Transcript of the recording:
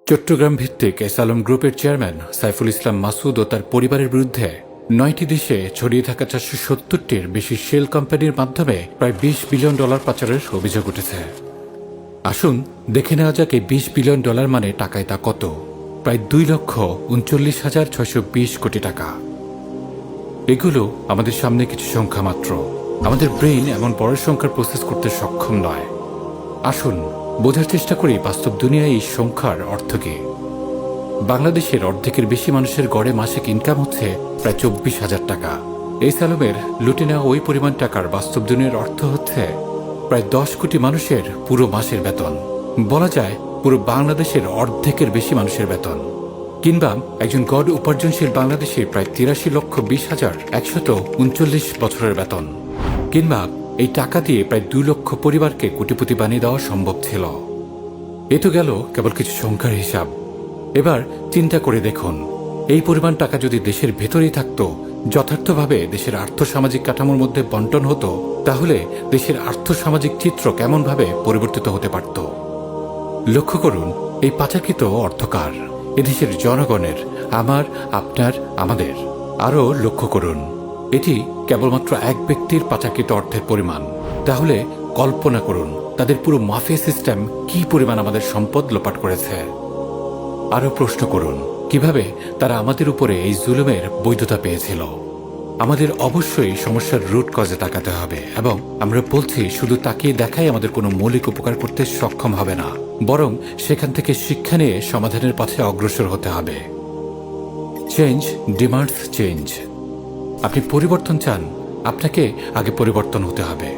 চট্টগ্রাম ভিত্তিক এসালম গ্রুপের চেয়ারম্যান সাইফুল ইসলাম মাসুদ ও তার পরিবারের বিরুদ্ধে ৯টি দেশে ছড়িয়ে থাকা ৪৭০টির বেশি শেল কোম্পানির মাধ্যমে প্রায় $২০ বিলিয়ন পাচারের অভিযোগ উঠেছে। আসুন দেখে নেওয়া যাক এই $২০ বিলিয়ন মানে টাকায় তা কত। প্রায় ২,৩৯,৬২০ কোটি টাকা। এগুলো আমাদের সামনে কিছু সংখ্যা মাত্র। আমাদের ব্রেইন এমন বড় সংখ্যার প্রসেস করতে সক্ষম নয়। আসুন বোঝার চেষ্টা করি বাস্তব দুনিয়ায় এই সংখ্যার অর্থ কি। বাংলাদেশের অর্ধেকের বেশি মানুষের গড়ে মাসিক ইনকাম হচ্ছে প্রায় ২৪,০০০ টাকা। এই সালমের লুটে নেওয়া ওই পরিমাণ টাকার বাস্তব দুনিয়ার অর্থ হচ্ছে প্রায় ১০ কোটি মানুষের পুরো মাসের বেতন। বলা যায় পুরো বাংলাদেশের অর্ধেকের বেশি মানুষের বেতন। কিংবা একজন গড় উপার্জনশীল বাংলাদেশে প্রায় ৮৩,২০,১৩৯ বছরের বেতন। কিংবা এই টাকা দিয়ে প্রায় ২ লক্ষ পরিবারকে কোটিপতি বানিয়ে দেওয়া সম্ভব ছিল। এ তো গেল কেবল কিছু সংখ্যার হিসাব। এবার চিন্তা করে দেখুন, এই পরিমাণ টাকা যদি দেশের ভেতরেই থাকত, যথার্থভাবে দেশের আর্থসামাজিক কাঠামোর মধ্যে বন্টন হতো, তাহলে দেশের আর্থসামাজিক চিত্র কেমনভাবে পরিবর্তিত হতে পারত। লক্ষ্য করুন, এই পাচারকৃত অর্থকার এদেশের জনগণের, আমার, আপনার, আমাদের। আরও লক্ষ্য করুন, এটি কেবলমাত্র এক ব্যক্তির পাচারকৃত অর্থের পরিমাণ। তাহলে কল্পনা করুন তাদের পুরো মাফিয়া সিস্টেম কি পরিমাণ আমাদের সম্পদ লোপাট করেছে। আরও প্রশ্ন করুন, কিভাবে তারা আমাদের উপরে এই জুলুমের বৈধতা পেয়েছিল। আমাদের অবশ্যই সমস্যার রুট কজে তাকাতে হবে, এবং আমরা বলছি শুধু তাকিয়ে দেখাই আমাদের কোনো মৌলিক উপকার করতে সক্ষম হবে না, বরং সেখান থেকে শিক্ষা নিয়ে সমাধানের পথে অগ্রসর হতে হবে। Change demands change. আপনি পরিবর্তন চান, আপনাকে আগে পরিবর্তন হতে হবে।